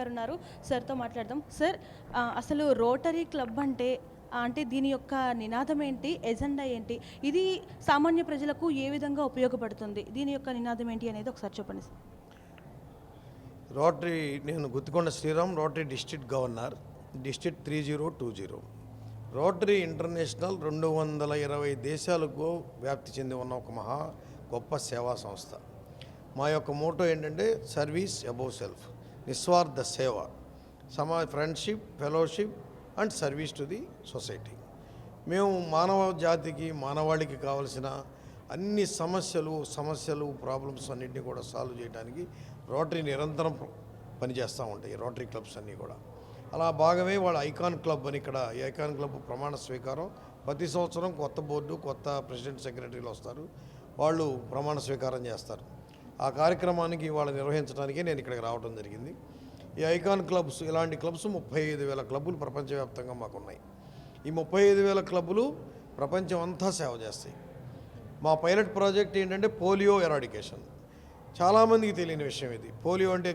గారు ఉన్నారు. సార్తో మాట్లాడదాం. సార్, అసలు రోటరీ క్లబ్ అంటే దీని యొక్క నినాదం ఏంటి, ఎజెండా ఏంటి, ఇది సామాన్య ప్రజలకు ఏ విధంగా ఉపయోగపడుతుంది, దీని యొక్క నినాదం ఏంటి అనేది ఒకసారి చెప్పండి సార్. రోటరీ, నేను Guttikonda Sriram, Rotary district governor, district 3020. Rotary International 220 దేశాలకు వ్యాప్తి చెంది ఉన్న ఒక మహా గొప్ప సేవా సంస్థ. మా యొక్క మోటో ఏంటంటే సర్వీస్ అబౌవ్ సెల్ఫ్, నిస్వార్థ సేవ, friendship, fellowship and service to the society. మేము మానవ జాతికి, మానవాళికి కావలసిన అన్ని సమస్యలు ప్రాబ్లమ్స్ అన్నింటినీ కూడా సాల్వ్ చేయడానికి రోటరీ నిరంతరం పనిచేస్తూ ఉంటాయి. రోటరీ క్లబ్స్ అన్నీ కూడా అలా భాగమే వాళ్ళ ఐకాన్ క్లబ్ అని. ఇక్కడ ఈ ఐకాన్ క్లబ్ ప్రమాణ స్వీకారం ప్రతి సంవత్సరం కొత్త బోర్డు, కొత్త ప్రెసిడెంట్, సెక్రటరీలు వస్తారు, వాళ్ళు ప్రమాణ స్వీకారం చేస్తారు. ఆ కార్యక్రమానికి వాళ్ళు నిర్వహించడానికే నేను ఇక్కడికి రావడం జరిగింది. ఈ ఐకాన్ క్లబ్స్, ఇలాంటి క్లబ్స్ 35,000 క్లబ్బులు ప్రపంచవ్యాప్తంగా మాకున్నాయి. ఈ 35,000 క్లబ్బులు ప్రపంచం అంతా సేవ చేస్తాయి. మా పైలట్ ప్రాజెక్ట్ ఏంటంటే పోలియో ఎరాడికేషన్. చాలామందికి తెలియని విషయం ఇది. పోలియో అంటే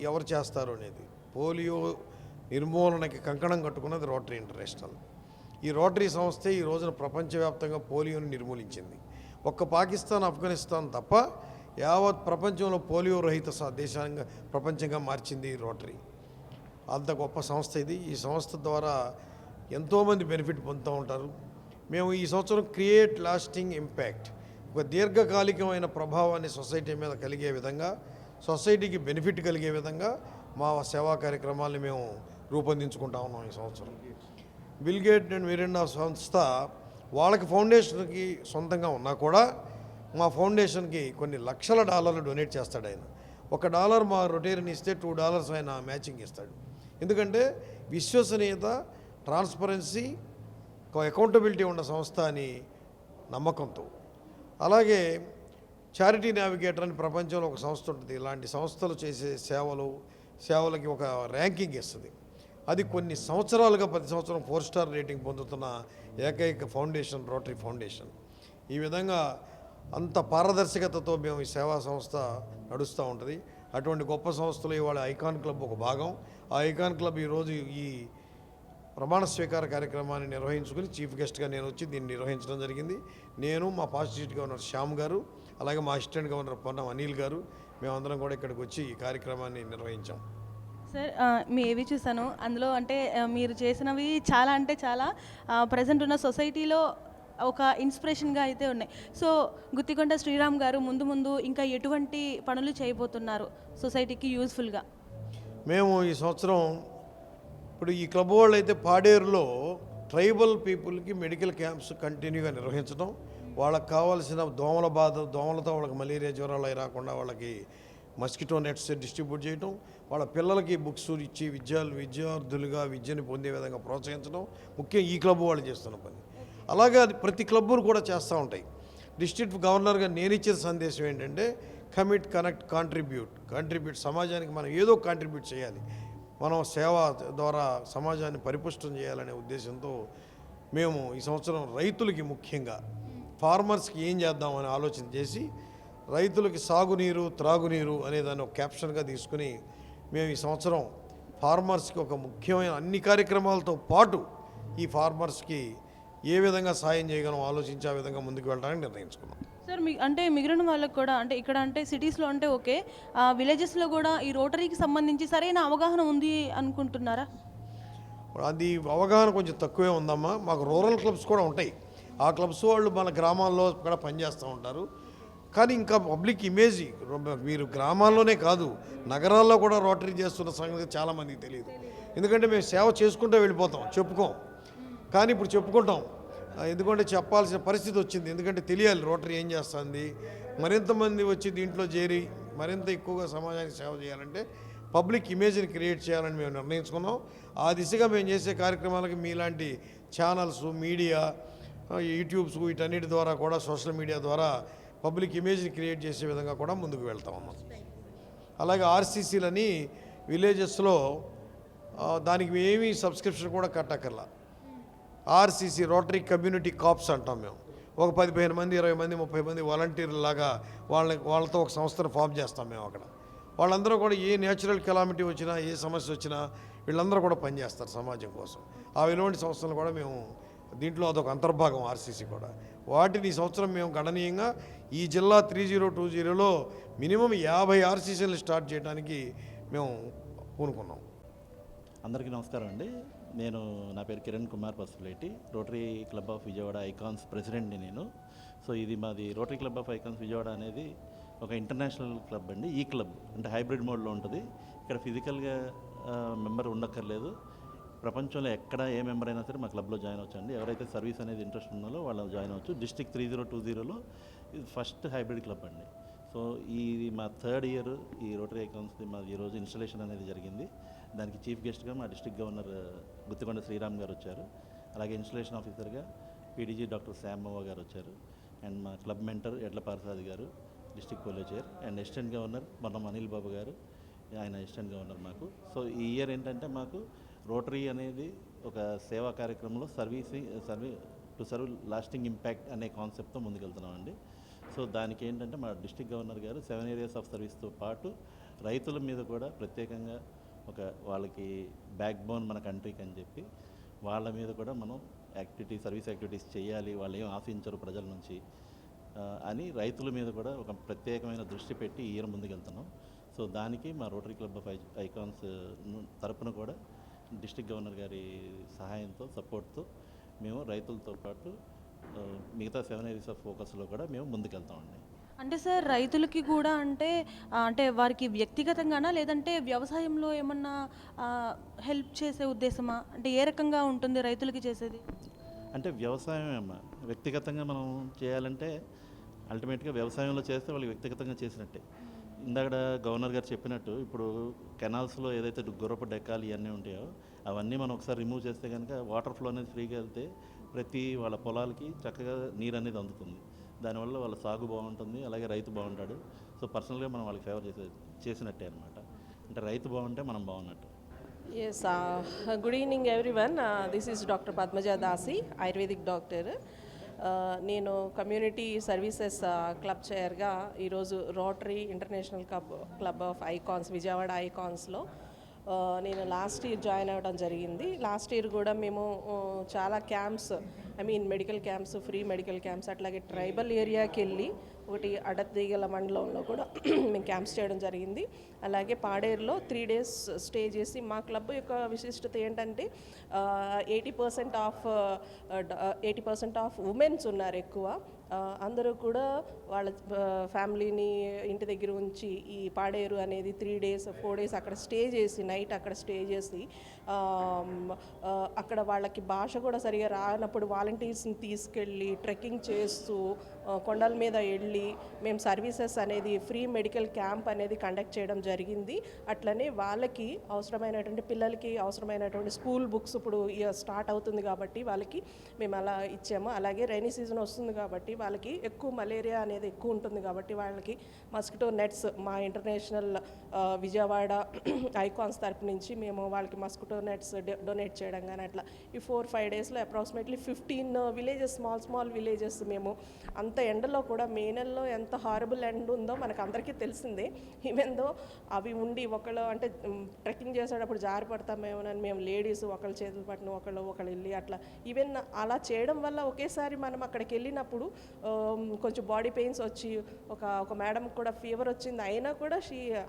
ఎవరు చేస్తారు అనేది. పోలియో నిర్మూలనకి కంకణం కట్టుకున్నది రోటరీ ఇంటర్నేషనల్. ఈ రోటరీ సంస్థే ఈ రోజున ప్రపంచవ్యాప్తంగా పోలియోని నిర్మూలించింది. ఒక్క పాకిస్తాన్, ఆఫ్ఘనిస్తాన్ తప్ప యావత్ ప్రపంచంలో పోలియో రహిత దేశంగా, ప్రపంచంగా మార్చింది ఈ రోటరీ. అంత గొప్ప సంస్థ ఇది. ఈ సంస్థ ద్వారా ఎంతోమంది బెనిఫిట్ పొందుతూ ఉంటారు. మేము ఈ సంవత్సరం క్రియేట్ లాస్టింగ్ ఇంపాక్ట్, ఒక దీర్ఘకాలికమైన ప్రభావాన్ని సొసైటీ మీద కలిగే విధంగా, సొసైటీకి బెనిఫిట్ కలిగే విధంగా మా సేవా కార్యక్రమాల్ని మేము రూపొందించుకుంటా ఉన్నాం. ఈ సంవత్సరం బిల్ గేట్ అండ్ మెలిండా సంస్థ వాళ్ళకి ఫౌండేషన్కి సొంతంగా ఉన్నా కూడా మా ఫౌండేషన్కి కొన్ని లక్షల డాలర్లు డొనేట్ చేస్తాడు ఆయన. $1 మా రొటేరియన్ ఇస్తే $2 ఆయన మ్యాచింగ్ ఇస్తాడు. ఎందుకంటే విశ్వసనీయత, ట్రాన్స్పరెన్సీ, అకౌంటబిలిటీ ఉన్న సంస్థ అని నమ్మకంతో. అలాగే చారిటీ నావిగేటర్ అని ప్రపంచంలో ఒక సంస్థ ఉంటుంది. ఇలాంటి సంస్థలు చేసే సేవలకి ఒక ర్యాంకింగ్ ఇస్తుంది. అది కొన్ని సంవత్సరాలుగా ప్రతి సంవత్సరం 4 స్టార్ రేటింగ్ పొందుతున్న ఏకైక ఫౌండేషన్ రోటరీ ఫౌండేషన్. ఈ విధంగా అంత పారదర్శకతతో మేము ఈ సేవా సంస్థ నడుస్తూ ఉంటుంది. అటువంటి గొప్ప సంస్థలు ఇవాళ ఐకాన్ క్లబ్ ఒక భాగం. ఆ ఐకాన్ క్లబ్ ఈరోజు ఈ ప్రమాణ స్వీకార కార్యక్రమాన్ని నిర్వహించుకుని చీఫ్ గెస్ట్గా నేను వచ్చి దీన్ని నిర్వహించడం జరిగింది. నేను, మా పాస్ట్ డిస్ట్రిక్ట్ గవర్నర్ శ్యామ్ గారు, అలాగే మా అసిస్టెంట్ గవర్నర్ పొన్నం అనిల్ గారు, మేమందరం కూడా ఇక్కడికి వచ్చి ఈ కార్యక్రమాన్ని నిర్వహించాం. సార్, మీ ఏవి చూసాను, అందులో మీరు చేసినవి చాలా ప్రజెంట్ ఉన్న సొసైటీలో ఒక ఇన్స్పిరేషన్గా అయితే ఉన్నాయి. సో గుత్తికొండ శ్రీరామ్ గారు ముందు ఇంకా ఎటువంటి పనులు చేయబోతున్నారు సొసైటీకి యూజ్ఫుల్గా? మేము ఈ సంవత్సరం ఇప్పుడు ఈ క్లబ్ వాళ్ళు అయితే పాడేరులో ట్రైబల్ పీపుల్కి మెడికల్ క్యాంప్స్ కంటిన్యూగా నిర్వహించడం, వాళ్ళకి కావాల్సిన దోమలతో వాళ్ళకి మలేరియా జ్వరాలు అవి రాకుండా వాళ్ళకి మస్కిటో నెట్స్ డిస్ట్రిబ్యూట్ చేయడం, వాళ్ళ పిల్లలకి బుక్స్ ఇచ్చి విద్యార్థులుగా విద్యను పొందే విధంగా ప్రోత్సహించడం ముఖ్యంగా ఈ క్లబ్ వాళ్ళు చేస్తున్న పని. అలాగే అది ప్రతి క్లబ్బులు కూడా చేస్తూ ఉంటాయి. డిస్ట్రిక్ట్ గవర్నర్గా నేను ఇచ్చే సందేశం ఏంటంటే కమిట్, కనెక్ట్, కాంట్రిబ్యూట్. సమాజానికి మనం ఏదో కాంట్రిబ్యూట్ చేయాలి. మనం సేవ ద్వారా సమాజాన్ని పరిపుష్టం చేయాలనే ఉద్దేశంతో మేము ఈ సంవత్సరం రైతులకి, ముఖ్యంగా ఫార్మర్స్కి ఏం చేద్దామని ఆలోచన చేసి రైతులకి సాగునీరు, త్రాగునీరు అనేదాన్ని ఒక క్యాప్షన్గా తీసుకుని మేము ఈ సంవత్సరం ఫార్మర్స్కి ఒక ముఖ్యమైన అన్ని కార్యక్రమాలతో పాటు ఈ ఫార్మర్స్కి ఏ విధంగా సాయం చేయగలం ఆలోచించి ఆ విధంగా ముందుకు వెళ్ళడానికి నిర్ణయించుకున్నాం. సార్, మిగిలిన వాళ్ళకి కూడా ఇక్కడ సిటీస్లో ఓకే, విలేజెస్లో కూడా ఈ రోటరీకి సంబంధించి సరైన అవగాహన ఉంది అనుకుంటున్నారా? అది అవగాహన కొంచెం తక్కువే ఉందమ్మా. మాకు రూరల్ క్లబ్స్ కూడా ఉంటాయి. ఆ క్లబ్స్ వాళ్ళు మన గ్రామాల్లో కూడా పనిచేస్తూ ఉంటారు. కానీ ఇంకా పబ్లిక్ ఇమేజ్, మీరు గ్రామాల్లోనే కాదు నగరాల్లో కూడా రోటరీ చేస్తున్న సంగతి చాలామందికి తెలియదు. ఎందుకంటే మేము సేవ చేసుకుంటూ వెళ్ళిపోతాం, చెప్పుకోం. కానీ ఇప్పుడు చెప్పుకుంటాం, ఎందుకంటే చెప్పాల్సిన పరిస్థితి వచ్చింది. ఎందుకంటే తెలియాలి రోటరీ ఏం చేస్తుంది. మరింతమంది వచ్చి దీంట్లో చేరి మరింత ఎక్కువగా సమాజానికి సేవ చేయాలంటే పబ్లిక్ ఇమేజ్ని క్రియేట్ చేయాలని మేము నిర్ణయించుకున్నాం. ఆ దిశగా మేము చేసే కార్యక్రమాలకి మీలాంటి ఛానల్స్, మీడియా, యూట్యూబ్స్, వీటన్నిటి ద్వారా కూడా, సోషల్ మీడియా ద్వారా పబ్లిక్ ఇమేజ్ని క్రియేట్ చేసే విధంగా కూడా ముందుకు వెళ్తా ఉన్నాం. అలాగే ఆర్సీసీలని విలేజెస్లో దానికి ఏమీ సబ్స్క్రిప్షన్ కూడా కట్టక్కర్లా. ఆర్సీసీ రోటరీ కమ్యూనిటీ కాప్స్ అంటాం మేము. ఒక 15 మంది, 20 మంది, 30 మంది వాలంటీర్లాగా వాళ్ళతో ఒక సంస్థను ఫామ్ చేస్తాం మేము. అక్కడ వాళ్ళందరూ కూడా ఏ నేచురల్ కెలామిటీ వచ్చినా ఏ సమస్య వచ్చినా వీళ్ళందరూ కూడా పనిచేస్తారు సమాజం కోసం. ఆ విలువంటి సంస్థలు కూడా మేము దీంట్లో అదొక అంతర్భాగం ఆర్సీసీ కూడా. వాటిని ఈ సంవత్సరం మేము గణనీయంగా ఈ జిల్లా 3020లో మినిమం 50 ఆర్సీసీలు స్టార్ట్ చేయడానికి మేము పూనుకున్నాం. అందరికీ నమస్కారం అండి. నా పేరు Kiran Kumar Pasupuleti, Rotary Club of Vijayawada Icons ప్రెసిడెంట్ని నేను. సో ఇది మాది Rotary Club of Icons Vijayawada అనేది ఒక ఇంటర్నేషనల్ క్లబ్ అండి. ఈ క్లబ్ అంటే హైబ్రిడ్ మోడ్లో ఉంటుంది. ఇక్కడ ఫిజికల్గా మెంబర్ ఉండక్కర్లేదు. ప్రపంచంలో ఎక్కడ ఏ మెంబర్ అయినా సరే మా క్లబ్లో జాయిన్ అవ్వచ్చండి. ఎవరైతే సర్వీస్ అనేది ఇంట్రెస్ట్ ఉన్నారో వాళ్ళు జాయిన్ అవ్వచ్చు. డిస్ట్రిక్ట్ 3020లో ఇది ఫస్ట్ హైబ్రిడ్ క్లబ్ అండి. సో ఇది మా 3rd ఇయర్ ఈ రోటరీ ఐకాన్స్ది. మాది ఈరోజు ఇన్స్టలేషన్ అనేది జరిగింది. దానికి చీఫ్ గెస్ట్గా మా డిస్ట్రిక్ట్ గవర్నర్ గుత్తికొండ శ్రీరామ్ గారు వచ్చారు. అలాగే ఇన్స్టలేషన్ ఆఫీసర్గా పీడీజీ డాక్టర్ శ్యామవ్వ గారు వచ్చారు. అండ్ మా క్లబ్ మెంటర్ ఎడ్ల పార్సాద్ గారు district polo chair. And assistant governor మొన్న అనిల్ బాబు గారు, ఆయన అసిస్టెంట్ గవర్నర్ మాకు. సో ఈ ఇయర్ ఏంటంటే మాకు రోటరీ అనేది ఒక సేవా కార్యక్రమంలో సర్వ్ లాస్టింగ్ ఇంపాక్ట్ అనే కాన్సెప్ట్తో ముందుకెళ్తున్నామండి. సో దానికి ఏంటంటే మా డిస్ట్రిక్ట్ గవర్నర్ గారు 7 ఏరియాస్ ఆఫ్ సర్వీస్తో పాటు రైతుల మీద కూడా ప్రత్యేకంగా వాళ్ళకి బ్యాక్ బోన్ మన కంట్రీకి అని చెప్పి వాళ్ళ మీద కూడా మనం సర్వీస్ యాక్టివిటీస్ చేయాలి, వాళ్ళు ఏం ఆశించరు ప్రజల నుంచి అని రైతుల మీద కూడా ఒక ప్రత్యేకమైన దృష్టి పెట్టి ఈ ఇయర్ ముందుకెళ్తున్నాం. సో దానికి మా రోటరీ క్లబ్ ఆఫ్ ఐకాన్స్ తరపున కూడా డిస్ట్రిక్ట్ గవర్నర్ గారి సహాయంతో సపోర్ట్తో మేము రైతులతో పాటు మిగతా 7 ఏరియాస్ ఆఫ్ ఫోకస్లో కూడా మేము ముందుకెళ్తామండి. అంటే సార్ రైతులకి కూడా అంటే వారికి వ్యక్తిగతంగానా లేదంటే వ్యవసాయంలో ఏమన్నా హెల్ప్ చేసే ఉద్దేశమా? అంటే ఏ రకంగా ఉంటుంది రైతులకి చేసేది? అంటే వ్యవసాయమే అమ్మ. వ్యక్తిగతంగా మనం చేయాలంటే అల్టిమేట్గా వ్యవసాయంలో చేస్తే వాళ్ళకి వ్యక్తిగతంగా చేసినట్టే. ఇందాక గవర్నర్ గారు చెప్పినట్టు ఇప్పుడు కెనాల్స్లో ఏదైతే గుర్రపు డెక్కాలు ఇవన్నీ ఉంటాయో అవన్నీ మనం ఒకసారి రిమూవ్ చేస్తే కనుక వాటర్ ఫ్లో అనేది ఫ్రీగా వెళ్తే ప్రతి వాళ్ళ పొలాలకి చక్కగా నీరు అనేది అందుతుంది. దానివల్ల వాళ్ళ సాగు బాగుంటుంది, అలాగే రైతు బాగుంటాడు. సో పర్సనల్గా మనం వాళ్ళకి ఫేవర్ చేసినట్టే అనమాట. అంటే రైతు బాగుంటే మనం బాగున్నట్టు. Yes, good evening everyone. This is Dr. Padmaja Dasi, Ayurvedic doctor. నేను కమ్యూనిటీ సర్వీసెస్ క్లబ్ చైర్గా ఈరోజు Rotary International Club of Icons Vijayawada ఐకాన్స్లో నేను లాస్ట్ ఇయర్ జాయిన్ అవ్వడం జరిగింది. లాస్ట్ ఇయర్ కూడా మేము చాలా camps, medical camps, free medical camps, అట్లాగే ట్రైబల్ ఏరియాకి వెళ్ళి ఒకటి అడతీగల మండలంలో కూడా మేము క్యాంప్స్ చేయడం జరిగింది. అలాగే పాడేరులో 3 days స్టే చేసి మా క్లబ్ యొక్క విశిష్టత ఏంటంటే 80% ఆఫ్ ఉమెన్స్ ఉన్నారు ఎక్కువ. అందరూ కూడా వాళ్ళ ఫ్యామిలీని ఇంటి దగ్గర ఉంచి ఈ పాడేరు అనేది 3 days 4 days అక్కడ స్టే చేసి నైట్ అక్కడ స్టే చేసి అక్కడ వాళ్ళకి భాష కూడా సరిగా రానప్పుడు వాలంటీర్స్ని తీసుకెళ్ళి ట్రెక్కింగ్ చేస్తూ కొండల మీద వెళ్ళి మేము సర్వీసెస్ అనేది ఫ్రీ మెడికల్ క్యాంప్ అనేది కండక్ట్ చేయడం జరిగింది. అట్లనే వాళ్ళకి అవసరమైనటువంటి పిల్లలకి అవసరమైనటువంటి స్కూల్ బుక్స్ ఇప్పుడు స్టార్ట్ అవుతుంది కాబట్టి వాళ్ళకి మేము అలా ఇచ్చాము. అలాగే రైనీ సీజన్ వస్తుంది కాబట్టి వాళ్ళకి ఎక్కువ మలేరియా అనేది ఎక్కువ ఉంటుంది కాబట్టి వాళ్ళకి మస్కిటో నెట్స్ మా ఇంటర్నేషనల్ విజయవాడ ఐకాన్స్ తరపు నుంచి మేము వాళ్ళకి మస్కిటో నెట్స్ డొనేట్ చేయడం కానీ అట్లా ఈ 4-5 daysలో అప్రాక్సిమేట్లీ 15 విలేజెస్, స్మాల్ విలేజెస్ మేము అంత ఎండలో కూడా మే నెలలో ఎంత హారబుల్ ఎండ్ ఉందో మనకు అందరికీ తెలిసిందే. ఈవెందో అవి ఉండి ఒకళ్ళు అంటే ట్రెక్కింగ్ చేసేటప్పుడు జారి పడతామేమోనని మేము లేడీస్ ఒకళ్ళ చేతులు పట్టిన ఒకళ్ళు వెళ్ళి అట్లా ఈవెన్ అలా చేయడం వల్ల ఒకేసారి మనం అక్కడికి వెళ్ళినప్పుడు కొంచెం బాడీ పెయిన్స్ వచ్చి ఒక మేడం కూడా ఫీవర్ వచ్చింది. అయినా కూడా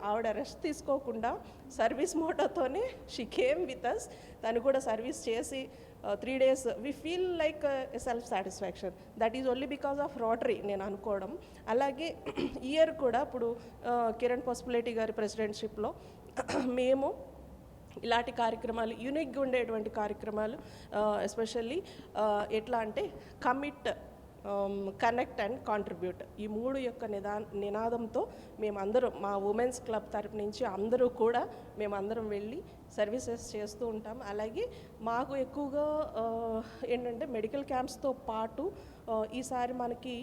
ఆవిడ రెస్ట్ తీసుకోకుండా సర్వీస్ మోటోతోనే షీ కేమ్ విత్ అస్. తను కూడా సర్వీస్ చేసి 3 days we feel like self satisfaction. That is only because of Rotary నేను అనుకోవడం. అలాగే ఇయర్ కూడా ఇప్పుడు కిరణ్ పసుపులేటి గారి ప్రెసిడెంట్షిప్లో మేము ఇలాంటి కార్యక్రమాలు యూనిక్గా ఉండేటువంటి కార్యక్రమాలు ఎస్పెషల్లీ ఎట్లా అంటే కమిట్, కనెక్ట్ అండ్ కాంట్రిబ్యూట్ ఈ 3 యొక్క నినాదంతో మేమందరూ మా ఉమెన్స్ క్లబ్ తరపు నుంచి అందరూ కూడా మేమందరం వెళ్ళి సర్వీసెస్ చేస్తూ ఉంటాం. అలాగే మాకు ఎక్కువగా ఏంటంటే మెడికల్ క్యాంప్స్తో పాటు ఈసారి మనకి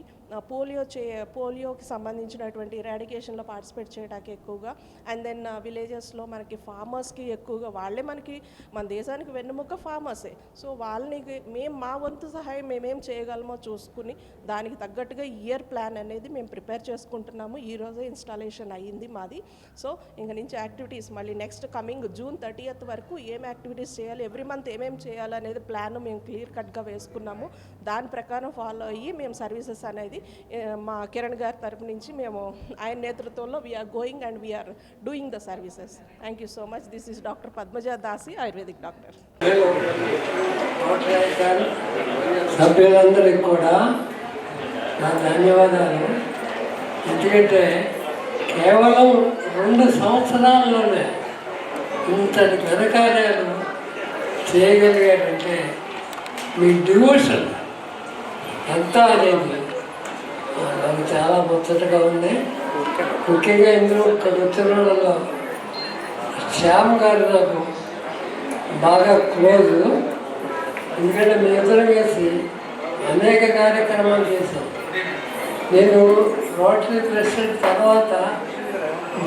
పోలియోకి సంబంధించినటువంటి ఇరాడికేషన్లో పార్టిసిపేట్ చేయడానికి ఎక్కువగా, అండ్ దెన్ విలేజెస్లో మనకి ఫార్మర్స్కి ఎక్కువగా, వాళ్ళే మనకి మన దేశానికి వెన్నెముక ఫార్మర్సే. సో వాళ్ళని మా వంతు సహాయం మేమేం చేయగలమో చూసుకుని దానికి తగ్గట్టుగా ఇయర్ ప్లాన్ అనేది మేము ప్రిపేర్ చేసుకుంటున్నాము. ఈరోజే ఇన్స్టాలేషన్ అయ్యింది మాది. సో ఇంక నుంచి యాక్టివిటీస్ మళ్ళీ నెక్స్ట్ కమింగ్ June 30th వరకు ఏం యాక్టివిటీస్ చేయాలి, ఎవ్రీ మంత్ ఏమేమి చేయాలి అనేది ప్లాన్ మేము క్లియర్ కట్గా వేసుకున్నాము. దాని ప్రకారం ఫాలో అయ్యి మేము సర్వీసెస్ అనేది మా కిరణ్ గారి తరపు నుంచి మేము ఆయన నేతృత్వంలో we're going and we're doing the services. Thank you so much. This is doctor Padmaja Dasi, ayurvedic doctor. సభ్యులందరికీ కూడా నా ధన్యవాదాలు. ఎందుకంటే కేవలం 2 సంవత్సరాల్లోనే ఇంతటి ఘనకార్యాలు చేయగలిగారంటే మీ డివోషన్ ఎంత అనేది నాకు చాలా ముచ్చటగా ఉంది. ముఖ్యంగా ఇందులో ఇక్కడ వచ్చిన వాళ్ళలో శ్యామ్ గారు నాకు బాగా క్లోజ్. ఎందుకంటే మీ ఇద్దరం వేసి అనేక కార్యక్రమాలు చేశాం. నేను రోటరీ ప్రెసిడెంట్ తర్వాత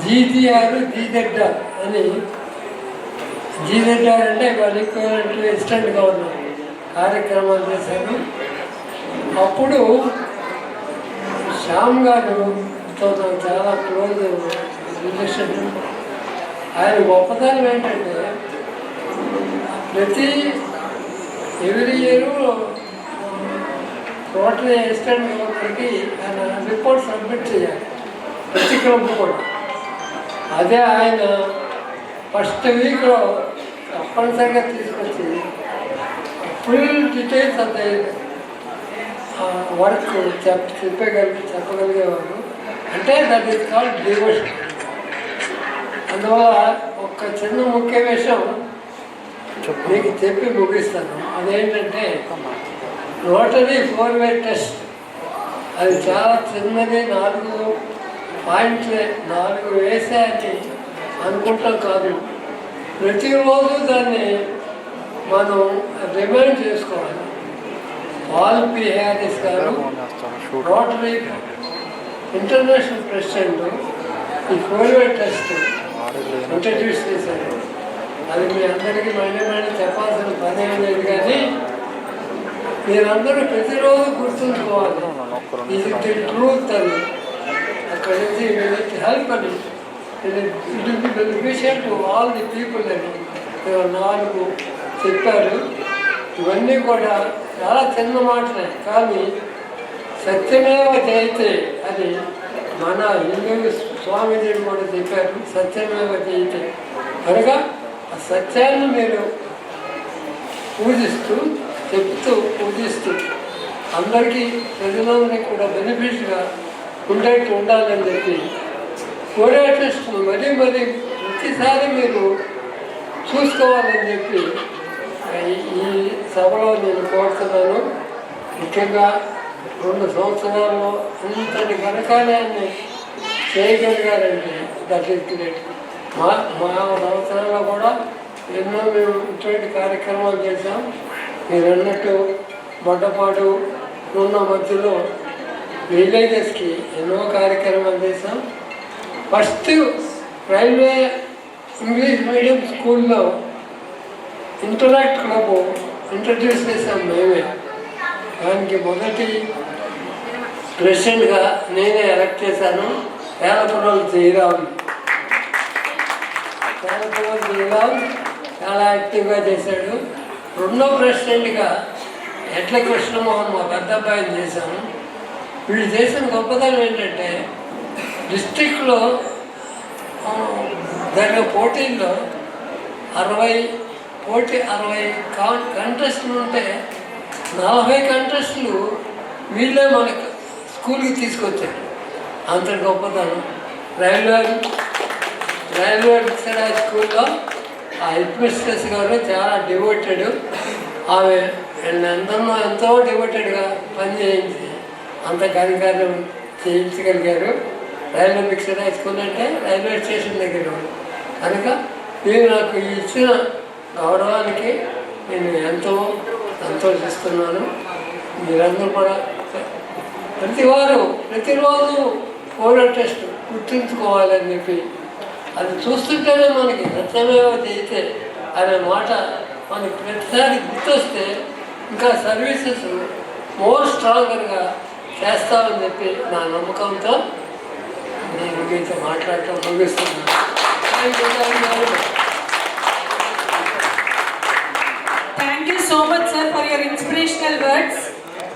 జీజీఆర్ జీజెడ్ఆర్ అని, జీజెడ్ఆర్ అంటే వాళ్ళు ఈక్వలెంట్ అసిస్టెంట్ గవర్నర్ కార్యక్రమాలు చేశాను. అప్పుడు శ్యామ్ గారుతో నాకు చాలా క్లోజ్ రిలేషన్. ఆయన గొప్పతనం ఏంటంటే ఎవ్రీ ఇయర్ రోటరీ అసిస్టెంట్ గవర్నర్కి ఆయన రిపోర్ట్ సబ్మిట్ చేయాలి, ప్రతి క్లబ్ కూడా. అదే ఆయన ఫస్ట్ వీక్లో తప్పనిసరిగా తీసుకొచ్చి ఫుల్ డీటెయిల్స్ అంత వర్క్ చెప్పగలిగేవారు. అంటే దట్ ఈస్ కాల్డ్ డివోషన్. అందువల్ల ఒక చిన్న ముఖ్య విషయం మీకు చెప్పి ముగిస్తాను. అదేంటంటే రోటరీ 4-way టెస్ట్. అది చాలా చిన్నది, 4 పాయింట్లే, 4 వేసాయని అనుకుంటాం కాదు. ప్రతిరోజు దాన్ని మనం రిమైండ్ చేసుకోవాలి. పాల్ పి హ్యారిస్ గారు రోటరీ ఇంటర్నేషనల్ ప్రెసిడెంట్ ఈ 4-way టెస్ట్ ఇంట్రడ్యూస్ చేశారు. అది మీ అందరికీ మళ్ళీ చెప్పాల్సిన పని ఏం లేదు, కానీ మీరందరూ ప్రతిరోజు గుర్తుంచుకోవాలి. ఇది ట్రూత్ అని. అక్కడి నుంచి హెల్ప్ అని, it beneficial to all the people అని 4 చెప్పారు. ఇవన్నీ కూడా చాలా చిన్న మాటలే, కానీ సత్యమేవ జయతే అని మన హిందూ స్వామీజీ కూడా చెప్పారు. సత్యమేవ జయతే కనుక ఆ సత్యాన్ని మీరు పూజిస్తూ, చెప్తూ, పూజిస్తూ అందరికీ, ప్రజలందరికీ కూడా బెనిఫిట్గా ఉండేట్టు ఉండాలని చెప్పి కోడే టెస్ట్ను మరీ ప్రతిసారి మీరు చూసుకోవాలని చెప్పి ఈ సభలో నేను కోరుతున్నాను. ముఖ్యంగా 2 సంవత్సరాల్లో ఇంతటి ఘనకార్యాన్ని చేయగలిగారంటే దట్ ఈస్ గ్రేట్. మా సంవత్సరాల్లో కూడా ఎన్నో మేము ఇటువంటి కార్యక్రమాలు చేసాం. మీరు అన్నట్టు బొడ్డపాడు ఉన్న మధ్యలో విలేజెస్కి ఎన్నో కార్యక్రమాలు చేసాం. ఫస్ట్ రైల్వే ఇంగ్లీష్ మీడియం స్కూల్లో ఇంటరాక్ట్ క్లబ్ ఇంట్రడ్యూస్ చేసాం మేమే. దానికి మొదటి ప్రెసిడెంట్గా నేనే ఎలక్ట్ చేశాను. వేలపురం జయరామ్ చాలా యాక్టివ్గా చేశాడు. రెండో ప్రెసిడెంట్గా ఎట్ల కృష్ణమోహన్ మా పెద్ద అబ్బాయిని చేశాము. వీళ్ళు చేసిన గొప్పతనం ఏంటంటే డిస్ట్రిక్ట్లో జరిగిన పోటీల్లో 60 కంటెస్టులు ఉంటే 40 కంటెస్టులు వీళ్ళే మనకు స్కూల్కి తీసుకొచ్చారు. అంత గొప్పతనం. రైల్వే మిక్సడ్ హై స్కూల్లో ఆ హెడ్ మిస్ట్రెస్ గారు చాలా డివోటెడ్. ఆమె ఎంతో డివోటెడ్గా పనిచేయించి అంత కార్యక్రమం చేయించగలిగారు. రైల్వే మిక్సడ్ హై స్కూల్ అంటే రైల్వే స్టేషన్ దగ్గర కనుక మీరు నాకు ఇచ్చిన గౌరవానికి నేను ఎంతో సంతోషిస్తున్నాను. మీరందరూ కూడా ప్రతిరోజు కోవిడ్ టెస్ట్ గుర్తుంచుకోవాలని చెప్పి అది చూస్తుంటేనే మనకి సత్యమేవ జయతే అనే మాట మనకి ప్రతిసారి గుర్తొస్తే ఇంకా సర్వీసెస్ మోర్ స్ట్రాంగర్గా చేస్తామని చెప్పి నా నమ్మకంతో నేను మీతో మాట్లాడటం ముగిస్తున్నాను. Thank you so much, sir, for your inspirational words.